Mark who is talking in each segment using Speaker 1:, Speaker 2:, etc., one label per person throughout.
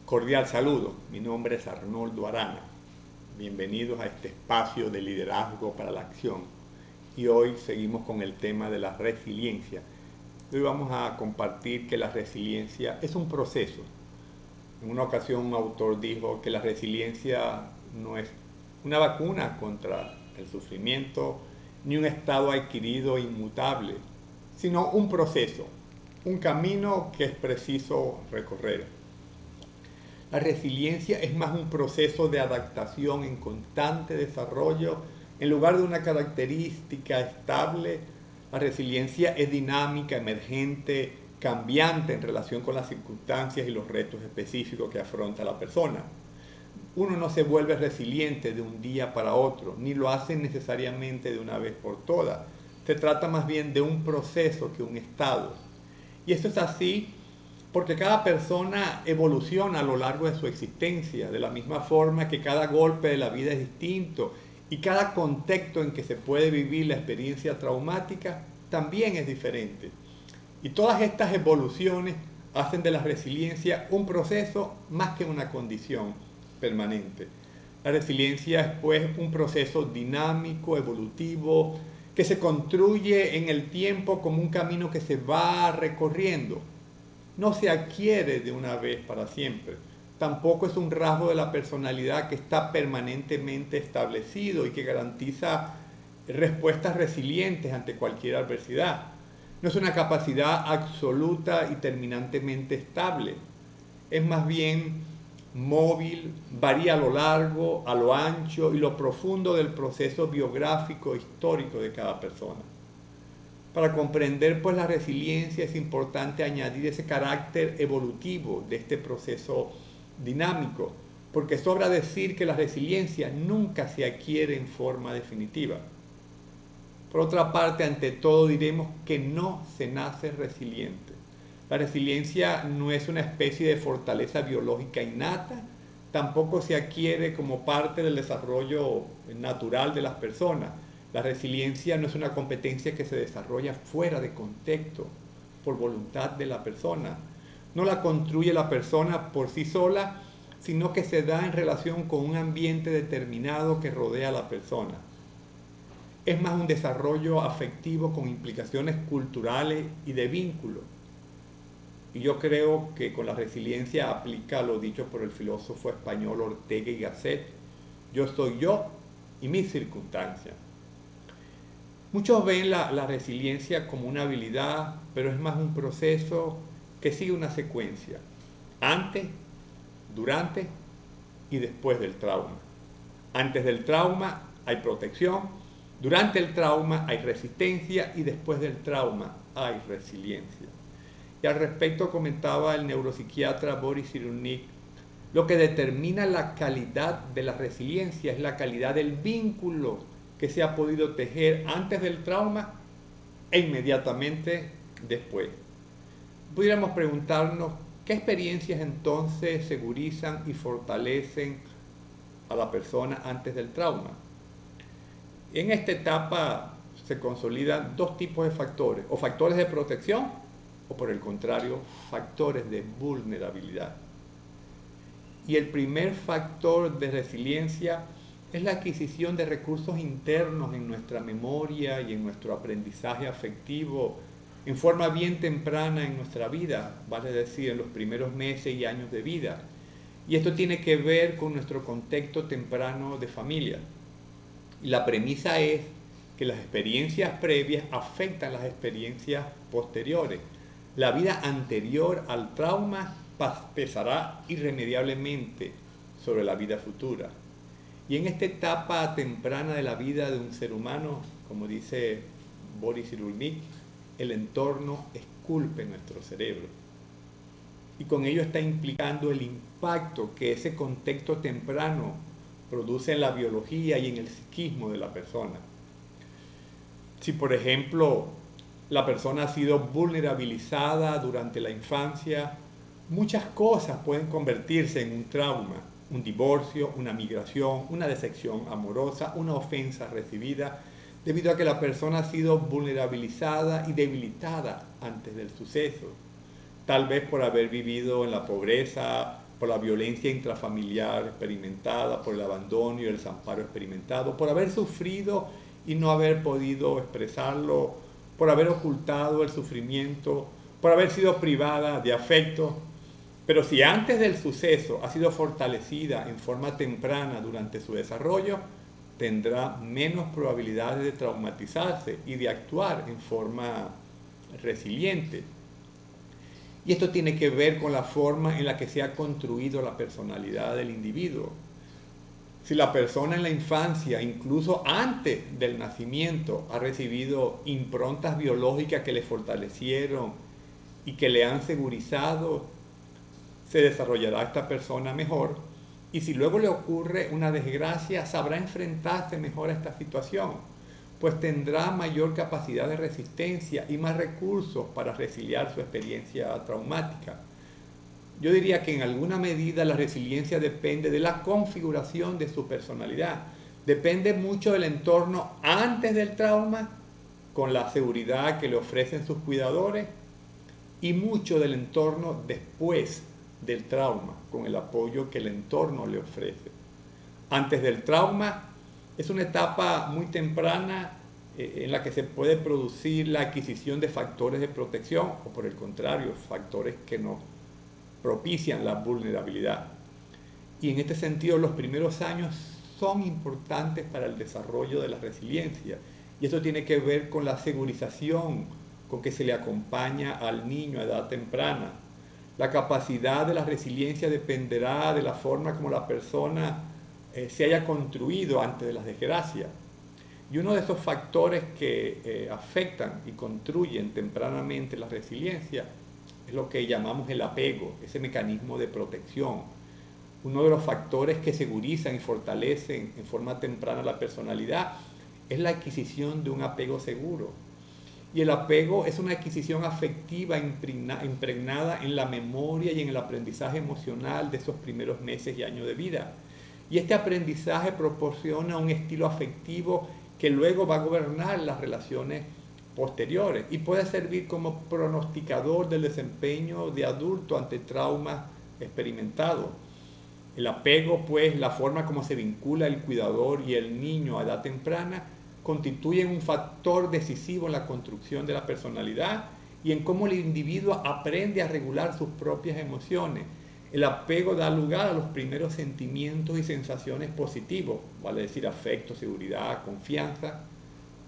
Speaker 1: Cordial saludo, mi nombre es Arnoldo Arana. Bienvenidos a este espacio de liderazgo para la acción. Y hoy seguimos con el tema de la resiliencia. Hoy vamos a compartir que la resiliencia es un proceso. En una ocasión un autor dijo que la resiliencia no es una vacuna contra el sufrimiento ni un estado adquirido inmutable, sino un proceso, un camino que es preciso recorrer. La resiliencia es más un proceso de adaptación en constante desarrollo. En lugar de una característica estable, la resiliencia es dinámica, emergente, cambiante en relación con las circunstancias y los retos específicos que afronta la persona. Uno no se vuelve resiliente de un día para otro, ni lo hace necesariamente de una vez por todas. Se trata más bien de un proceso que un estado. Y esto es así porque cada persona evoluciona a lo largo de su existencia, de la misma forma que cada golpe de la vida es distinto y cada contexto en que se puede vivir la experiencia traumática también es diferente. Y todas estas evoluciones hacen de la resiliencia un proceso más que una condición permanente. La resiliencia es pues un proceso dinámico, evolutivo, que se construye en el tiempo como un camino que se va recorriendo. No se adquiere de una vez para siempre. Tampoco es un rasgo de la personalidad que está permanentemente establecido y que garantiza respuestas resilientes ante cualquier adversidad. No es una capacidad absoluta y terminantemente estable. Es más bien móvil, varía a lo largo, a lo ancho y lo profundo del proceso biográfico e histórico de cada persona. Para comprender pues la resiliencia es importante añadir ese carácter evolutivo de este proceso dinámico, porque sobra decir que la resiliencia nunca se adquiere en forma definitiva. Por otra parte, ante todo diremos que no se nace resiliente. La resiliencia no es una especie de fortaleza biológica innata, tampoco se adquiere como parte del desarrollo natural de las personas. La resiliencia no es una competencia que se desarrolla fuera de contexto, por voluntad de la persona. No la construye la persona por sí sola, sino que se da en relación con un ambiente determinado que rodea a la persona. Es más un desarrollo afectivo con implicaciones culturales y de vínculo. Y yo creo que con la resiliencia aplica lo dicho por el filósofo español Ortega y Gasset: yo soy yo y mis circunstancias. Muchos ven la resiliencia como una habilidad, pero es más un proceso que sigue una secuencia: antes, durante y después del trauma. Antes del trauma hay protección, durante el trauma hay resistencia y después del trauma hay resiliencia. Y al respecto comentaba el neuropsiquiatra Boris Cyrulnik: lo que determina la calidad de la resiliencia es la calidad del vínculo que se ha podido tejer antes del trauma e inmediatamente después. Pudiéramos preguntarnos qué experiencias entonces segurizan y fortalecen a la persona antes del trauma. En esta etapa se consolidan dos tipos de factores: o factores de protección o, por el contrario, factores de vulnerabilidad. Y el primer factor de resiliencia es la adquisición de recursos internos en nuestra memoria y en nuestro aprendizaje afectivo en forma bien temprana en nuestra vida, vale decir, en los primeros meses y años de vida. Y esto tiene que ver con nuestro contexto temprano de familia. Y la premisa es que las experiencias previas afectan las experiencias posteriores. La vida anterior al trauma pesará irremediablemente sobre la vida futura. Y en esta etapa temprana de la vida de un ser humano, como dice Boris Cyrulnik, el entorno esculpe nuestro cerebro. Y con ello está implicando el impacto que ese contexto temprano produce en la biología y en el psiquismo de la persona. Si, por ejemplo, la persona ha sido vulnerabilizada durante la infancia, muchas cosas pueden convertirse en un trauma: un divorcio, una migración, una decepción amorosa, una ofensa recibida, debido a que la persona ha sido vulnerabilizada y debilitada antes del suceso. Tal vez por haber vivido en la pobreza por la violencia intrafamiliar experimentada, por el abandono y el desamparo experimentado, por haber sufrido y no haber podido expresarlo, por haber ocultado el sufrimiento, por haber sido privada de afecto. Pero si antes del suceso ha sido fortalecida en forma temprana durante su desarrollo, tendrá menos probabilidades de traumatizarse y de actuar en forma resiliente. Y esto tiene que ver con la forma en la que se ha construido la personalidad del individuo. Si la persona en la infancia, incluso antes del nacimiento, ha recibido improntas biológicas que le fortalecieron y que le han segurizado, se desarrollará esta persona mejor. Y si luego le ocurre una desgracia, sabrá enfrentarse mejor a esta situación, pues tendrá mayor capacidad de resistencia y más recursos para resiliar su experiencia traumática. Yo diría que en alguna medida la resiliencia depende de la configuración de su personalidad. Depende mucho del entorno antes del trauma, con la seguridad que le ofrecen sus cuidadores, y mucho del entorno después del trauma, con el apoyo que el entorno le ofrece. Antes del trauma es una etapa muy temprana en la que se puede producir la adquisición de factores de protección o, por el contrario, factores que nos propician la vulnerabilidad. Y en este sentido los primeros años son importantes para el desarrollo de la resiliencia. Y esto tiene que ver con la segurización con que se le acompaña al niño a edad temprana. La capacidad de la resiliencia dependerá de la forma como la persona se haya construido antes de las desgracias. Y uno de esos factores que afectan y construyen tempranamente la resiliencia es lo que llamamos el apego, ese mecanismo de protección. Uno de los factores que segurizan y fortalecen en forma temprana la personalidad es la adquisición de un apego seguro. Y el apego es una adquisición afectiva impregnada en la memoria y en el aprendizaje emocional de esos primeros meses y años de vida. Y este aprendizaje proporciona un estilo afectivo que luego va a gobernar las relaciones posteriores y puede servir como pronosticador del desempeño de adulto ante traumas experimentados. El apego, pues, la forma como se vincula el cuidador y el niño a edad temprana, constituyen un factor decisivo en la construcción de la personalidad y en cómo el individuo aprende a regular sus propias emociones. El apego da lugar a los primeros sentimientos y sensaciones positivos, vale decir afecto, seguridad, confianza,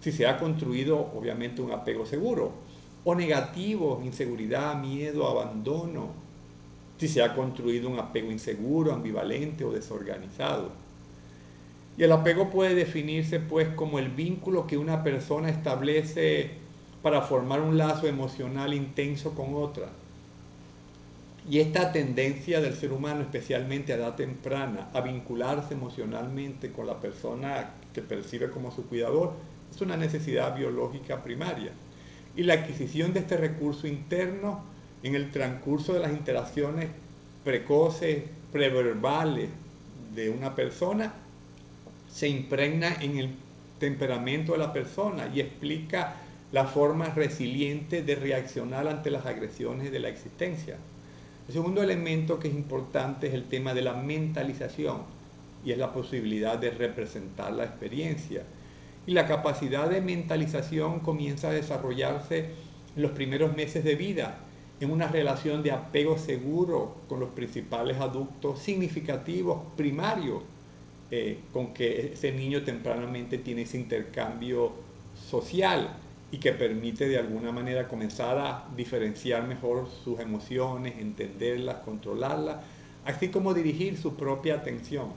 Speaker 1: si se ha construido obviamente un apego seguro, o negativo, inseguridad, miedo, abandono, si se ha construido un apego inseguro, ambivalente o desorganizado. Y el apego puede definirse pues como el vínculo que una persona establece para formar un lazo emocional intenso con otra. Y esta tendencia del ser humano, especialmente a edad temprana, a vincularse emocionalmente con la persona que percibe como su cuidador, es una necesidad biológica primaria. Y la adquisición de este recurso interno en el transcurso de las interacciones precoces, preverbales de una persona, se impregna en el temperamento de la persona y explica la forma resiliente de reaccionar ante las agresiones de la existencia. El segundo elemento que es importante es el tema de la mentalización, y es la posibilidad de representar la experiencia. Y la capacidad de mentalización comienza a desarrollarse en los primeros meses de vida, en una relación de apego seguro con los principales adultos significativos, primarios, con que ese niño tempranamente tiene ese intercambio social y que permite de alguna manera comenzar a diferenciar mejor sus emociones, entenderlas, controlarlas, así como dirigir su propia atención.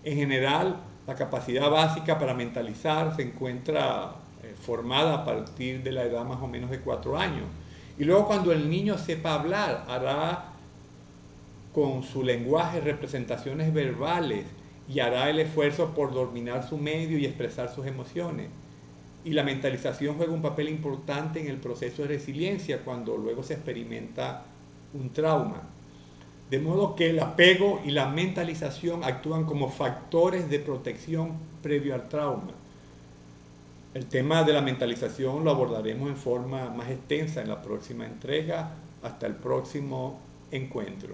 Speaker 1: En general, la capacidad básica para mentalizar se encuentra formada a partir de la edad más o menos de 4 años. Y luego cuando el niño sepa hablar, hará con su lenguaje representaciones verbales y hará el esfuerzo por dominar su medio y expresar sus emociones. Y la mentalización juega un papel importante en el proceso de resiliencia cuando luego se experimenta un trauma. De modo que el apego y la mentalización actúan como factores de protección previo al trauma. El tema de la mentalización lo abordaremos en forma más extensa en la próxima entrega. Hasta el próximo encuentro.